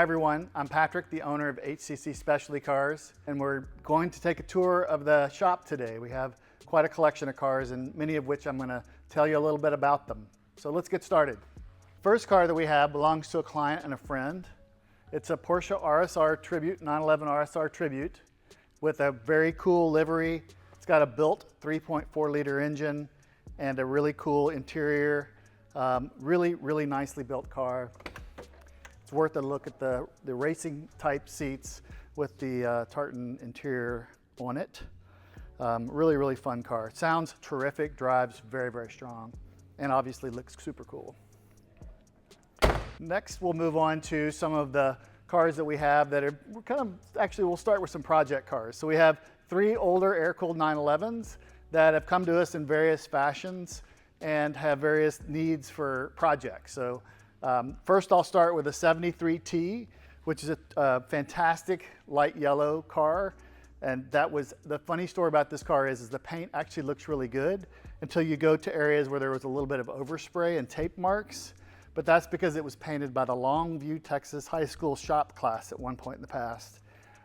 Hi everyone, I'm Patrick, the owner of HCC Specialty Cars, and we're going to take a tour of the shop today. We have quite a collection of cars, and many of which I'm going to tell you a little bit about them. So let's get started. First car that we have belongs to a client and a friend. It's a Porsche RSR Tribute, 911 RSR Tribute, with a very cool livery. It's got a built 3.4 liter engine and a really cool interior. Really nicely built car. It's worth a look at the racing type seats with the tartan interior on it. Really fun car. Sounds terrific, drives very strong, and obviously looks super cool. Next, we'll move on to some of the cars that we have that are actually we'll start with some project cars. So we have 3 older air-cooled 911s that have come to us in various fashions and have various needs for projects. So first I'll start with a 73T, which is a fantastic light yellow car. And that was the funny story about this car is the paint actually looks really good until you go to areas where there was a little bit of overspray and tape marks. But that's because it was painted by the Longview, Texas high school shop class at one point in the past.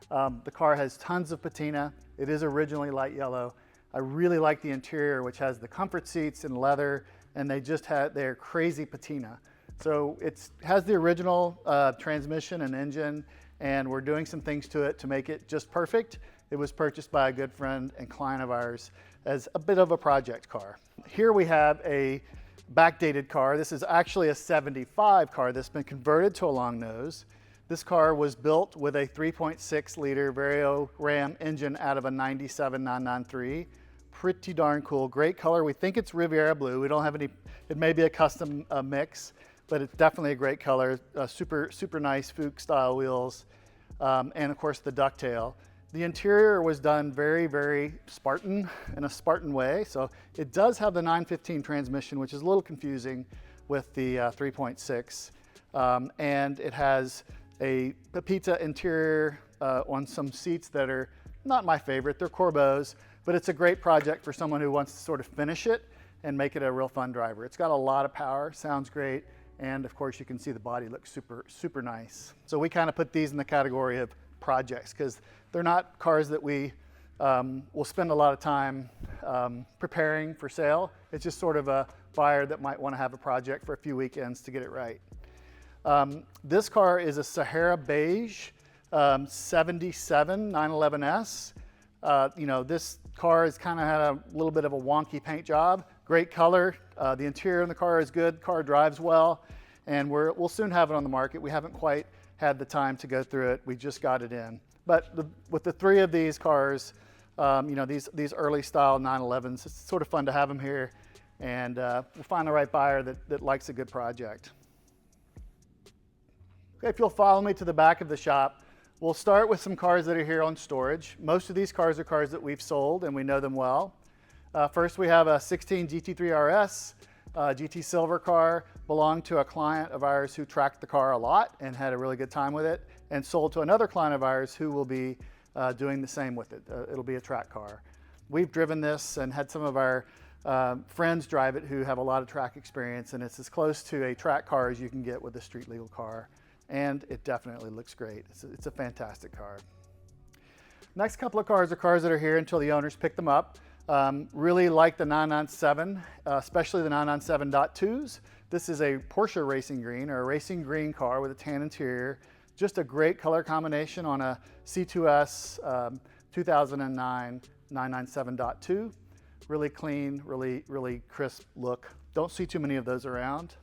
The car has tons of patina. It is originally light yellow. I really like the interior, which has the comfort seats and leather, and they're crazy patina. So it has the original transmission and engine, and we're doing some things to it to make it just perfect. It was purchased by a good friend and client of ours as a bit of a project car. Here we have a backdated car. This is actually a 75 car that's been converted to a long nose. This car was built with a 3.6 liter Vario Ram engine out of a 97 993. Pretty darn cool, great color. We think it's Riviera blue. We don't have any, it may be a custom mix, but it's definitely a great color. Super nice Fuchs style wheels, and of course the ducktail. The interior was done very Spartan, in a Spartan way. So it does have the 915 transmission, which is a little confusing with the 3.6. And it has a pizza interior on some seats that are not my favorite. They're Corbos, but it's a great project for someone who wants to sort of finish it and make it a real fun driver. It's got a lot of power, sounds great. And of course you can see the body looks super nice. So we kind of put these in the category of projects because they're not cars that we will spend a lot of time preparing for sale. It's just sort of a buyer that might want to have a project for a few weekends to get it right. This car is a Sahara Beige 77 911S. This car has kind of had a little bit of a wonky paint job. Great color. The interior in the car is good. Car drives well, and we'll soon have it on the market. We haven't quite had the time to go through it. We just got it in. But with the 3 of these cars, these early style 911s, it's sort of fun to have them here, and we'll find the right buyer that likes a good project. Okay, if you'll follow me to the back of the shop, we'll start with some cars that are here on storage. Most of these cars are cars that we've sold and we know them well. First we have a 16 GT3 RS, GT silver car, belonged to a client of ours who tracked the car a lot and had a really good time with it, and sold to another client of ours who will be doing the same with it. It'll be a track car. We've driven this and had some of our friends drive it who have a lot of track experience, and it's as close to a track car as you can get with a street legal car. And it definitely looks great. It's a fantastic car. Next couple of cars are cars that are here until the owners pick them up. Really like the 997, especially the 997.2s. This is a Porsche racing green, or a racing green car with a tan interior. Just a great color combination on a C2S 2009 997.2. Really clean, really crisp look. Don't see too many of those around.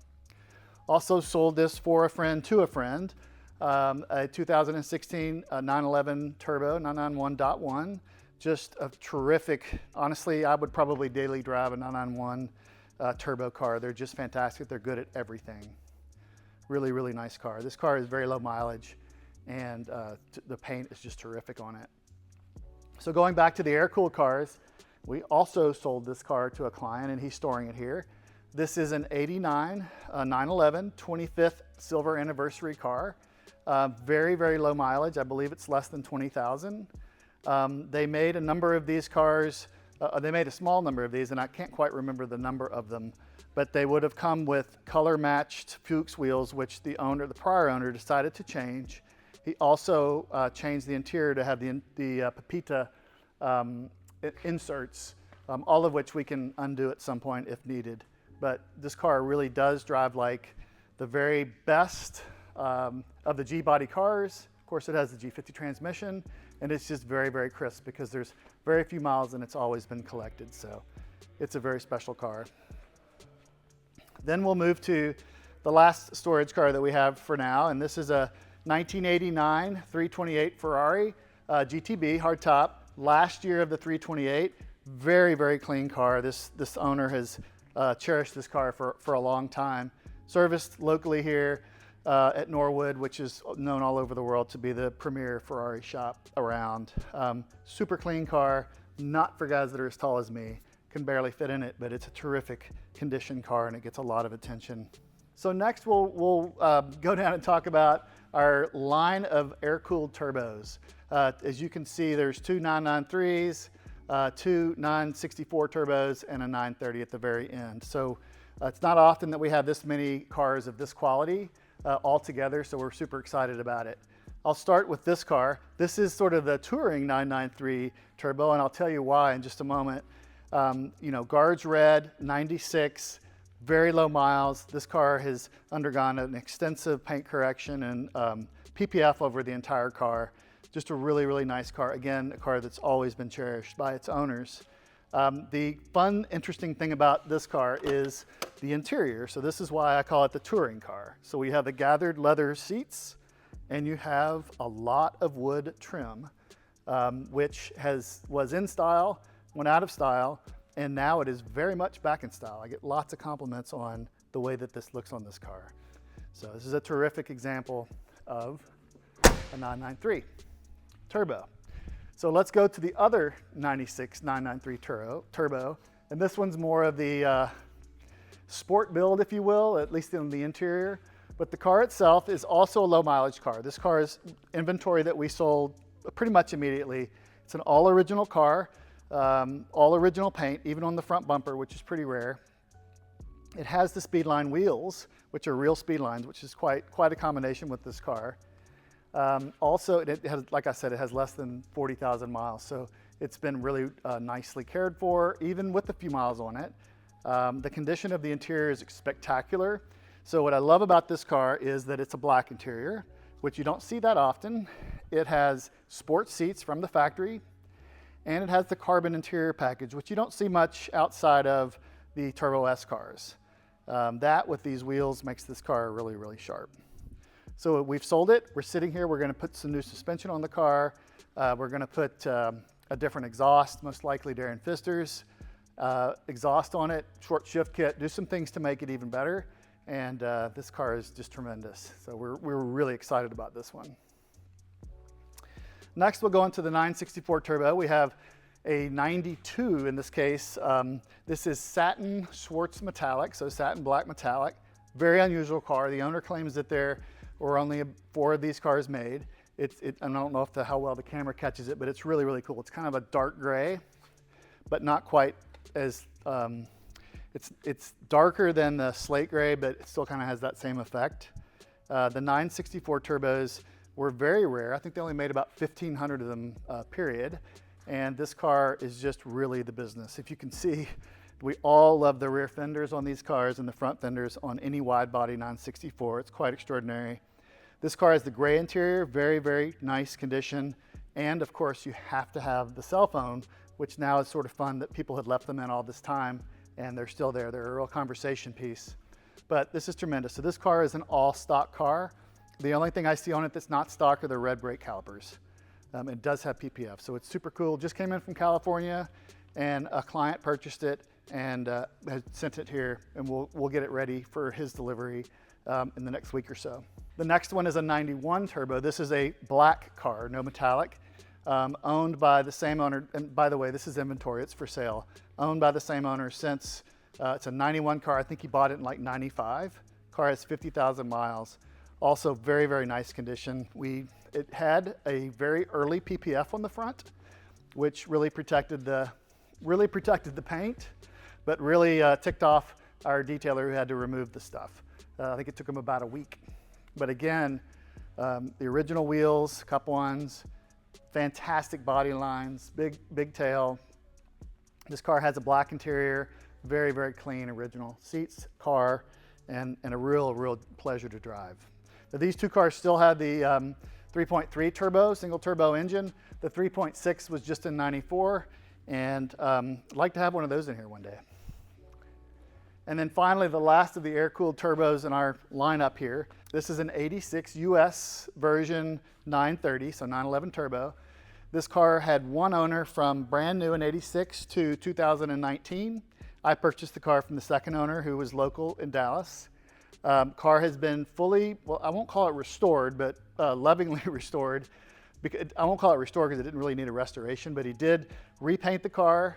Also sold this for a friend to a friend, a 2016 911 Turbo 991.1. Just a terrific, honestly, I would probably daily drive a 991 turbo car. They're just fantastic. They're good at everything. Really nice car. This car is very low mileage, and the paint is just terrific on it. So going back to the air-cooled cars, we also sold this car to a client, and he's storing it here. This is an 89 911 25th silver anniversary car. Very low mileage. I believe it's less than 20,000. They made a number of these cars they made a small number of these, and I can't quite remember the number of them, but they would have come with color-matched Fuchs wheels, which the prior owner decided to change. He also changed the interior to have the Pepita inserts, all of which we can undo at some point if needed. But this car really does drive like the very best of the G-body cars. Of course, it has the G50 transmission, and it's just very, very crisp because there's very few miles and it's always been collected. So it's a very special car. Then we'll move to the last storage car that we have for now, and this is a 1989 328 Ferrari GTB hardtop. Last year of the 328, very, very clean car. This owner has cherished this car for a long time. Serviced locally here at Norwood, which is known all over the world to be the premier Ferrari shop around. Super clean car, not for guys that are as tall as me. Can barely fit in it, but it's a terrific condition car and it gets a lot of attention. So next we'll go down and talk about our line of air-cooled turbos. As you can see, there's two 993s, two 964 turbos, and a 930 at the very end. So it's not often that we have this many cars of this quality all together, so we're super excited about it. I'll start with this car. This is sort of the touring 993 turbo, and I'll tell you why in just a moment. You know, guards red, 96, very low miles. This car has undergone an extensive paint correction and PPF over the entire car. Just a really, really nice car. Again, a car that's always been cherished by its owners. The fun, interesting thing about this car is the interior. So this is why I call it the touring car. So we have the gathered leather seats, and you have a lot of wood trim, which was in style, went out of style, and now it is very much back in style. I get lots of compliments on the way that this looks on this car. So this is a terrific example of a 993 turbo. So let's go to the other 96 993 turbo, and this one's more of the sport build, if you will, at least in the interior. But the car itself is also a low mileage car. This car is inventory that we sold pretty much immediately. It's an all original car. All original paint, even on the front bumper, which is pretty rare. It has the Speedline wheels, which are real Speedlines, which is quite a combination with this car. Also, it has, like I said, it has less than 40,000 miles, so it's been really nicely cared for, even with a few miles on it. The condition of the interior is spectacular. So what I love about this car is that it's a black interior, which you don't see that often. It has sports seats from the factory, and it has the carbon interior package, which you don't see much outside of the Turbo S cars. That with these wheels makes this car really, really sharp. So we've sold it. We're sitting here. We're going to put some new suspension on the car. We're going to put a different exhaust, most likely Darren Pfister's exhaust on it, short shift kit, do some things to make it even better. And this car is just tremendous. So we're really excited about this one. Next, we'll go into the 964 turbo. We have a 92 in this case. This is satin Schwartz metallic, so satin black metallic. Very unusual car. The owner claims that there were only 4 of these cars made. I don't know how well the camera catches it, but it's really, really cool. It's kind of a dark gray, but not quite as, it's darker than the slate gray, but it still kind of has that same effect. The 964 turbos were very rare. I think they only made about 1,500 of them, period. And this car is just really the business. If you can see, we all love the rear fenders on these cars and the front fenders on any wide body 964. It's quite extraordinary. This car has the gray interior, very, very nice condition. And of course, you have to have the cell phone, which now is sort of fun that people had left them in all this time and they're still there. They're a real conversation piece. But this is tremendous. So this car is an all stock car. The only thing I see on it that's not stock are the red brake calipers. It does have PPF, so it's super cool. Just came in from California, and a client purchased it and has sent it here, and we'll get it ready for his delivery in the next week or so. The next one is a 91 turbo. This is a black car, no metallic, owned by the same owner. And by the way, this is inventory, it's for sale. Owned by the same owner since, it's a 91 car. I think he bought it in like 95. Car has 50,000 miles. Also very, very nice condition. It had a very early PPF on the front, which really protected the really protected the paint, but really ticked off our detailer who had to remove the stuff. I think it took him about a week. But again, the original wheels, Cup 1s, fantastic body lines, big tail. This car has a black interior, very, very clean, original seats, car, and a real pleasure to drive. Now, these two cars still had the 3.3 turbo, single turbo engine. The 3.6 was just in '94, and I'd like to have one of those in here one day. And then finally, the last of the air-cooled turbos in our lineup here. This is an '86 US version 930, so 911 turbo. This car had one owner from brand new in '86 to 2019. I purchased the car from the second owner, who was local in Dallas. Car has been fully, well, I won't call it restored, but lovingly restored. I won't call it restored because it didn't really need a restoration, but he did repaint the car.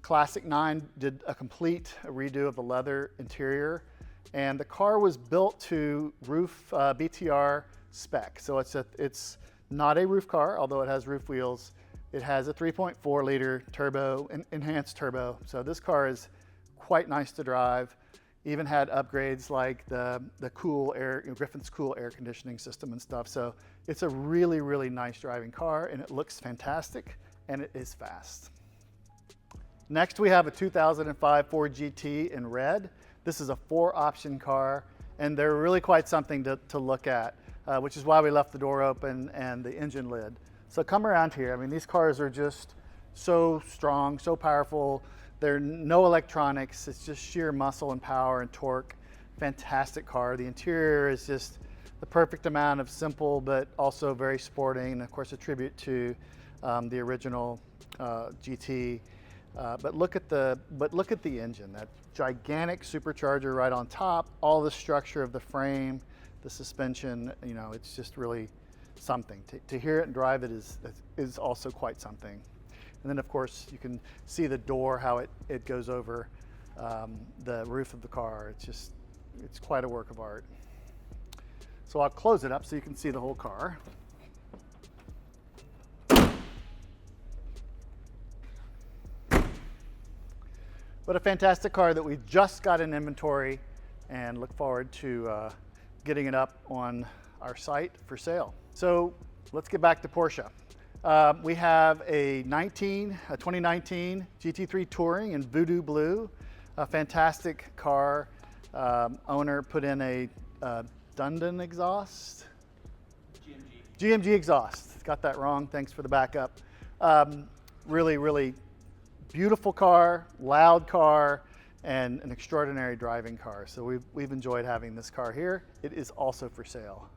Classic 9 did a complete redo of the leather interior, and the car was built to roof BTR spec. So it's not a roof car, although it has roof wheels. It has a 3.4 liter turbo, enhanced turbo. So this car is quite nice to drive. Even had upgrades like the cool air, Griffin's cool air conditioning system and stuff. So it's a really nice driving car, and it looks fantastic, and it is fast. Next, we have a 2005 Ford GT in red. This is a 4-option car, and they're really quite something to look at, which is why we left the door open and the engine lid. So come around here. I mean, these cars are just so strong, so powerful. There are no electronics. It's just sheer muscle and power and torque. Fantastic car. The interior is just the perfect amount of simple, but also very sporting, and of course a tribute to the original GT. But look at the engine. That gigantic supercharger right on top. All the structure of the frame, the suspension. You know, it's just really something. To hear it and drive it is also quite something. And then of course you can see the door, how it goes over the roof of the car. It's quite a work of art. So I'll close it up so you can see the whole car. But a fantastic car that we just got in inventory, and look forward to getting it up on our site for sale. So let's get back to Porsche. We have a 2019 GT3 Touring in Voodoo Blue, a fantastic car. Owner put in a Dundon exhaust? GMG exhaust. Got that wrong, thanks for the backup. Really beautiful car, loud car, and an extraordinary driving car. So we've enjoyed having this car here. It is also for sale.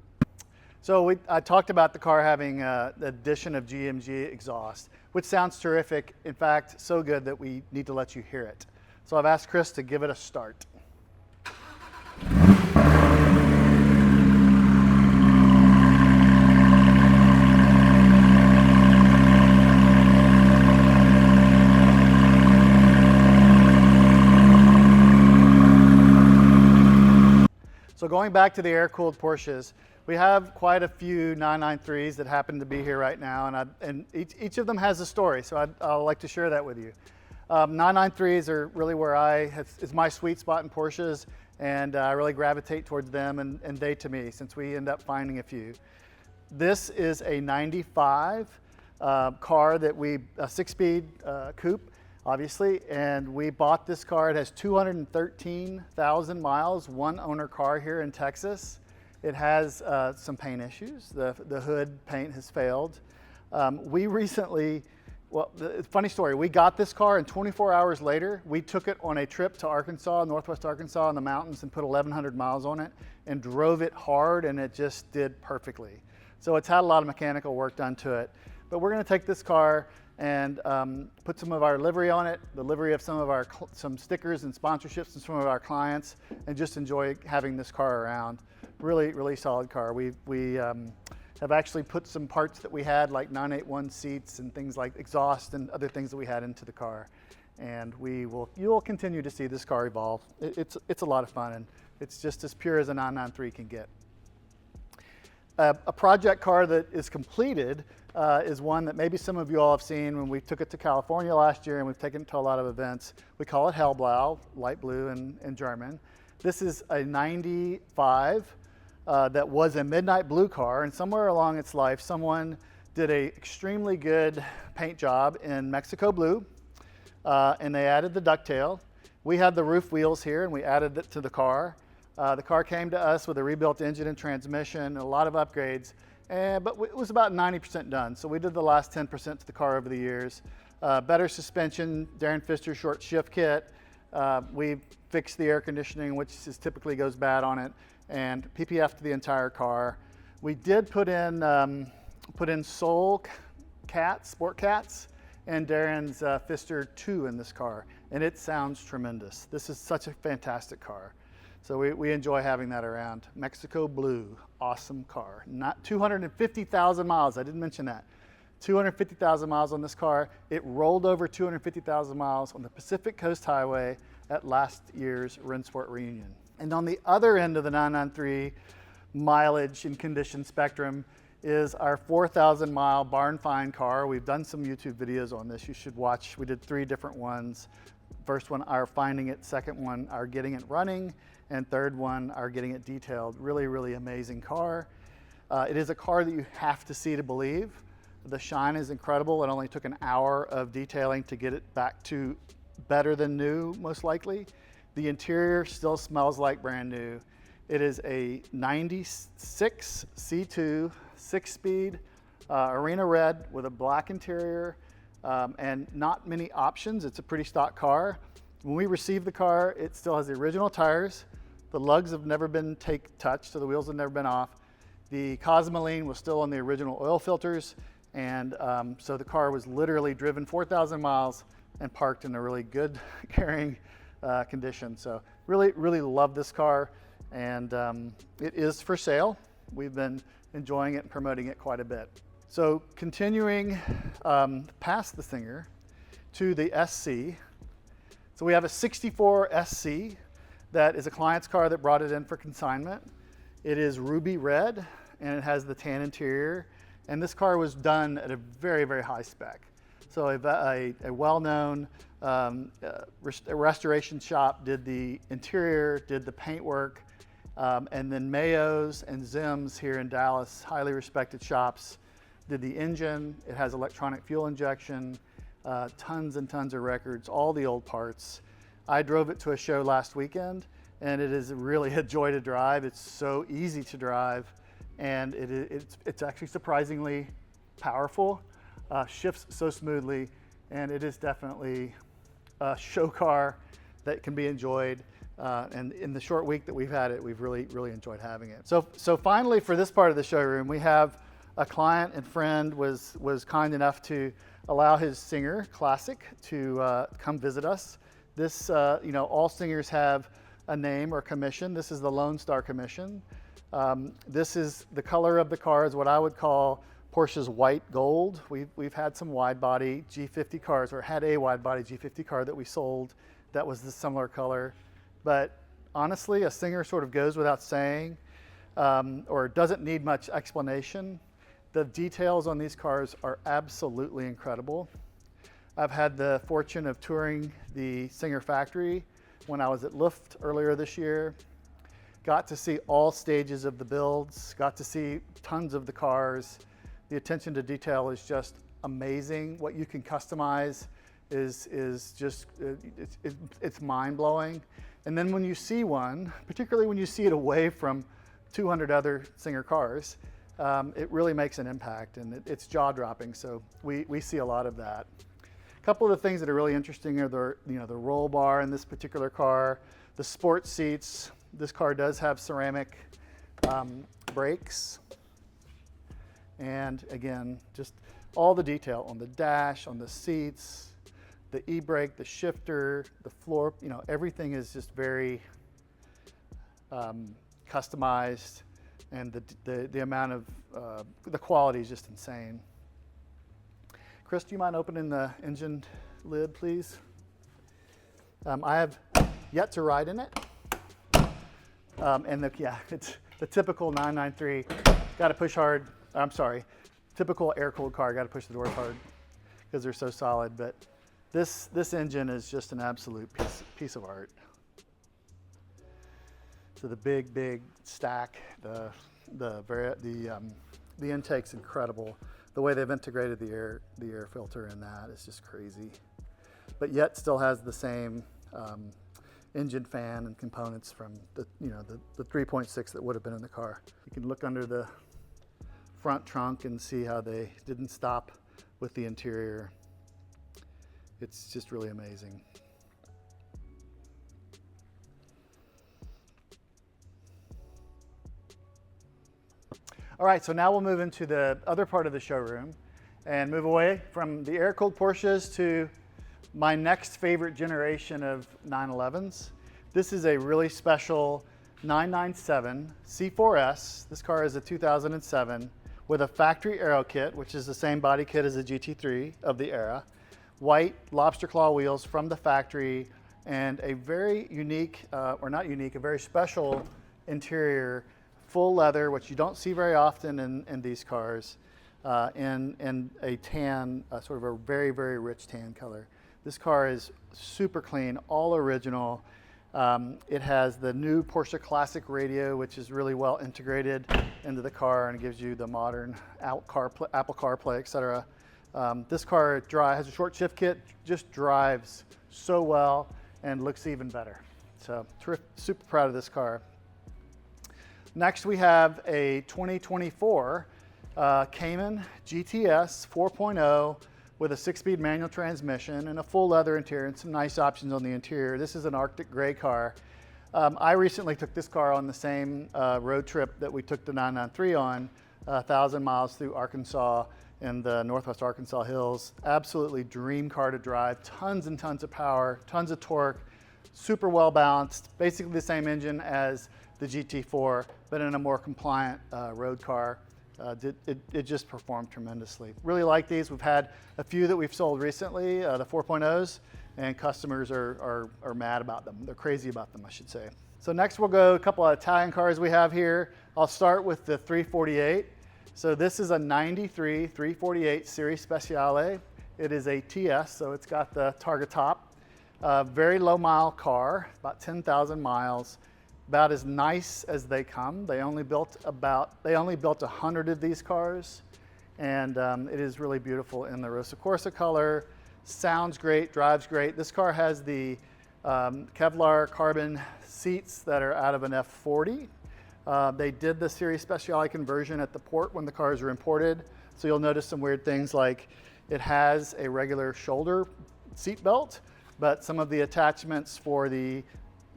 So I talked about the car having the addition of GMG exhaust, which sounds terrific. In fact, so good that we need to let you hear it. So I've asked Chris to give it a start. So going back to the air-cooled Porsches, we have quite a few 993s that happen to be here right now, and each of them has a story, so I'd like to share that with you. 993s are really where it's my sweet spot in Porsches, and I really gravitate towards them and they to me, since we end up finding a few. This is a 95 car that a 6-speed coupe, obviously, and we bought this car. It has 213,000 miles, one owner car here in Texas. It has some paint issues. The hood paint has failed. We recently, funny story, we got this car and 24 hours later, we took it on a trip to Arkansas, northwest Arkansas in the mountains, and put 1,100 miles on it and drove it hard, and it just did perfectly. So it's had a lot of mechanical work done to it. But we're gonna take this car and put some of our livery on it, the livery of some stickers and sponsorships and some of our clients, and just enjoy having this car around. Really solid car. We have actually put some parts that we had, like 981 seats and things like exhaust and other things that we had into the car. And you'll continue to see this car evolve. It's a lot of fun, and it's just as pure as a 993 can get. A project car that is completed is one that maybe some of you all have seen when we took it to California last year, and we've taken it to a lot of events. We call it Hellblau, light blue in German. This is a 95 that was a midnight blue car, and somewhere along its life, someone did a extremely good paint job in Mexico blue, and they added the ducktail. We had the roof wheels here, and we added it to the car. The car came to us with a rebuilt engine and transmission, and a lot of upgrades, but it was about 90% done. So we did the last 10% to the car over the years. Better suspension, Darren Pfister short shift kit. We fixed the air conditioning, which typically goes bad on it, and PPF to the entire car. We did put in Soul cats, sport cats, and Darren's Pfister 2 in this car, and it sounds tremendous. This is such a fantastic car. So we enjoy having that around. Mexico blue, awesome car. Not 250,000 miles, I didn't mention that. 250,000 miles on this car. It rolled over 250,000 miles on the Pacific Coast Highway at last year's Rennsport reunion. And on the other end of the 993 mileage and condition spectrum is our 4,000 mile barn find car. We've done some YouTube videos on this, you should watch. We did 3 different ones. First one, our finding it. Second one, our getting it running. And third one, our getting it detailed. Really, really amazing car. It is a car that you have to see to believe. The shine is incredible. It only took an hour of detailing to get it back to better than new, most likely. The interior still smells like brand new. It is a 96 C2 6-speed arena red with a black interior and not many options. It's a pretty stock car. When we received the car, it still has the original tires. The lugs have never been touched, so the wheels have never been off. The Cosmoline was still on the original oil filters, and so the car was literally driven 4,000 miles and parked in a really good carrying condition. So really, really love this car, and it is for sale. We've been enjoying it and promoting it quite a bit. So continuing past the Singer to the SC. So we have a 64 SC that is a client's car that brought it in for consignment. It is ruby red, and it has the tan interior. And this car was done at a very, very high spec. So a well-known restoration shop did the interior, did the paintwork, and then Mayo's and Zim's here in Dallas, highly respected shops, did the engine. It has electronic fuel injection, tons and tons of records, all the old parts. I drove it to a show last weekend, and it is really a joy to drive. It's so easy to drive, and it's actually surprisingly powerful, shifts so smoothly, and it is definitely a show car that can be enjoyed. And in the short week that we've had it, we've really, really enjoyed having it. So finally, for this part of the showroom, we have a client and friend was kind enough to allow his Singer Classic to come visit us. This, all Singers have a name or commission. This is the Lone Star Commission. This is the color of the car is what I would call Porsche's white gold. We've had some wide body G50 cars, or had a wide body G50 car that we sold that was the similar color. But honestly, a Singer sort of goes without saying, or doesn't need much explanation. The details on these cars are absolutely incredible. I've had the fortune of touring the Singer factory when I was at Luft earlier this year. Got to see all stages of the builds, got to see tons of the cars. The attention to detail is just amazing. What you can customize is just, it's mind-blowing. And then when you see one, particularly when you see it away from 200 other Singer cars, it really makes an impact, and it's jaw-dropping. So we see a lot of that. A couple of the things that are really interesting are the roll bar in this particular car, the sport seats. This car does have ceramic brakes, and again, just all the detail on the dash, on the seats, the e-brake, the shifter, the floor. Everything is just very customized, and the amount of the quality is just insane. Chris, do you mind opening the engine lid, please? I have yet to ride in it. It's the typical 993 got to push hard. I'm sorry, typical air-cooled car, got to push the doors hard because they're so solid. But this engine is just an absolute piece of art. So the big stack, the intake's incredible. The way they've integrated the air filter in that is just crazy. But yet still has the same engine fan and components from the 3.6 that would have been in the car. You can look under the front trunk and see how they didn't stop with the interior. It's just really amazing. All right, so now we'll move into the other part of the showroom and move away from the air-cooled Porsches to my next favorite generation of 911s. This is a really special 997 C4S. This car is a 2007 with a factory aero kit, which is the same body kit as the GT3 of the era. White lobster claw wheels from the factory and a very unique, or not unique, a very special interior, full leather, which you don't see very often in these cars, in a tan, sort of a very rich tan color. This car is super clean, all original. It has the new Porsche Classic radio, which is really well integrated into the car and it gives you the modern Apple CarPlay, etc. This car has a short shift kit, just drives so well and looks even better. So super proud of this car. Next we have a 2024 Cayman GTS 4.0 with a 6-speed manual transmission and a full leather interior and some nice options on the interior. This is an Arctic gray car. I recently took this car on the same road trip that we took the 993 on, 1,000 miles through Arkansas in the Northwest Arkansas hills. Absolutely dream car to drive, tons and tons of power, tons of torque, super well balanced, basically the same engine as the GT4, but in a more compliant road car. It just performed tremendously. Really like these. We've had a few that we've sold recently, the 4.0s, and customers are mad about them. They're crazy about them, I should say. So next we'll go a couple of Italian cars we have here. I'll start with the 348. So this is a 93 348 Serie Speciale. It is a TS, so it's got the Targa top. Very low mile car, about 10,000 miles. About as nice as they come. They only built 100 of these cars, and it is really beautiful in the Rosa Corsa color. Sounds great, drives great. This car has the Kevlar carbon seats that are out of an F40. They did the Serie Speciale conversion at the port when the cars were imported, so you'll notice some weird things like it has a regular shoulder seat belt, but some of the attachments for the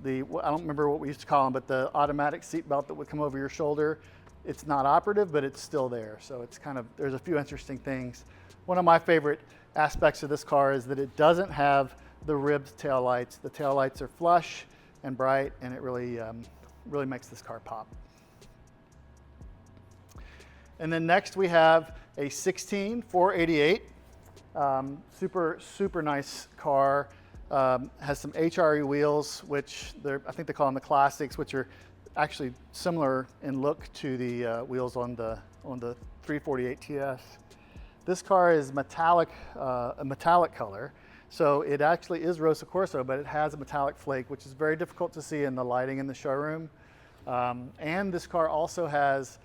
I don't remember what we used to call them, but the automatic seat belt that would come over your shoulder, it's not operative, but it's still there. So it's there's a few interesting things. One of my favorite aspects of this car is that it doesn't have the ribbed taillights. The taillights are flush and bright, and it really makes this car pop. And then next we have a 16 488, super nice car. Has some HRE wheels, which I think they call them the classics, which are actually similar in look to the wheels on the 348 TS. This car is metallic, a metallic color, so it actually is Rosa Corsa, but it has a metallic flake, which is very difficult to see in the lighting in the showroom. And this car also has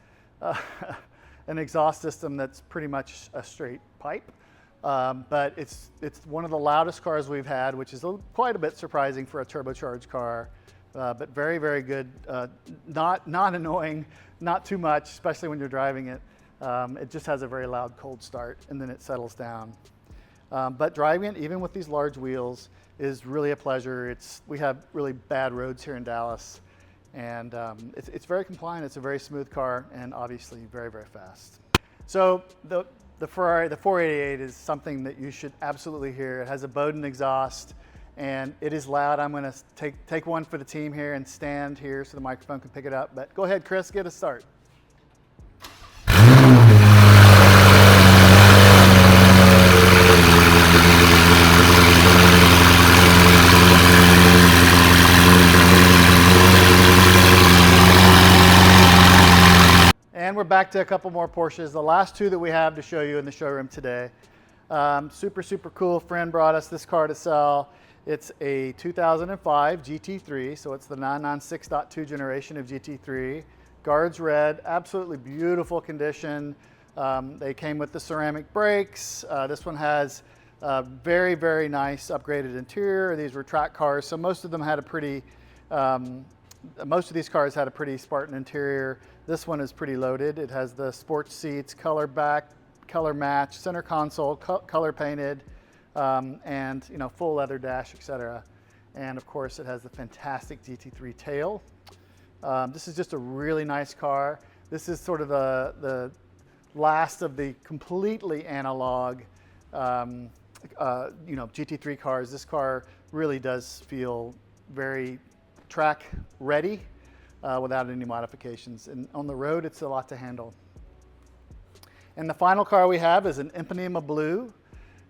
an exhaust system that's pretty much a straight pipe. But it's one of the loudest cars we've had, which is quite a bit surprising for a turbocharged car, but very good. Not annoying, not too much, especially when you're driving it. It just has a very loud cold start, and then it settles down. But driving it, even with these large wheels, is really a pleasure. We have really bad roads here in Dallas, and it's very compliant. It's a very smooth car, and obviously very fast. So the Ferrari, the 488, is something that you should absolutely hear. It has a Bowden exhaust, and it is loud. I'm going to take one for the team here and stand here so the microphone can pick it up. But go ahead, Chris, get us started. And we're back to a couple more Porsches. The last two that we have to show you in the showroom today. Super cool. Friend brought us this car to sell. It's a 2005 GT3, so it's the 996.2 generation of GT3. Guards red, absolutely beautiful condition. They came with the ceramic brakes. This one has very nice upgraded interior. These were track cars, so most of them had a pretty, most of these cars had a pretty Spartan interior. This one is pretty loaded. It has the sports seats, color back, color match, center console, color painted, and full leather dash, etc. And of course, it has the fantastic GT3 tail. This is just a really nice car. This is sort of the last of the completely analog, GT3 cars. This car really does feel very track ready without any modifications. And on the road, it's a lot to handle. And the final car we have is an Ipanema Blue,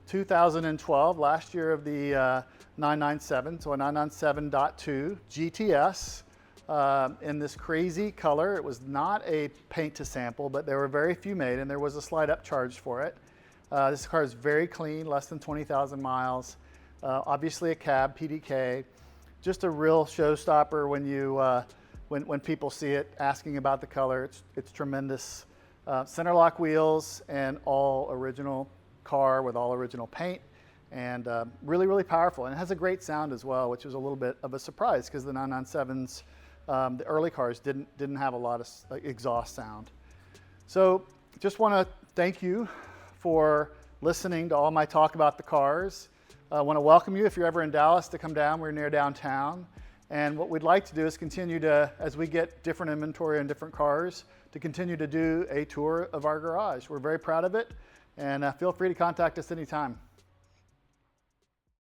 2012, last year of the 997, so a 997.2 GTS in this crazy color. It was not a paint to sample, but there were very few made, and there was a slight upcharge for it. This car is very clean, less than 20,000 miles. Obviously a cab, PDK. Just a real showstopper when you when people see it, asking about the color. It's tremendous. Center lock wheels and all original car with all original paint, and really powerful. And it has a great sound as well, which was a little bit of a surprise because the 997s, the early cars didn't have a lot of exhaust sound. So just want to thank you for listening to all my talk about the cars. I want to welcome you if you're ever in Dallas to come down. We're near downtown. And what we'd like to do is continue to, as we get different inventory and different cars, to continue to do a tour of our garage. We're very proud of it, and feel free to contact us anytime.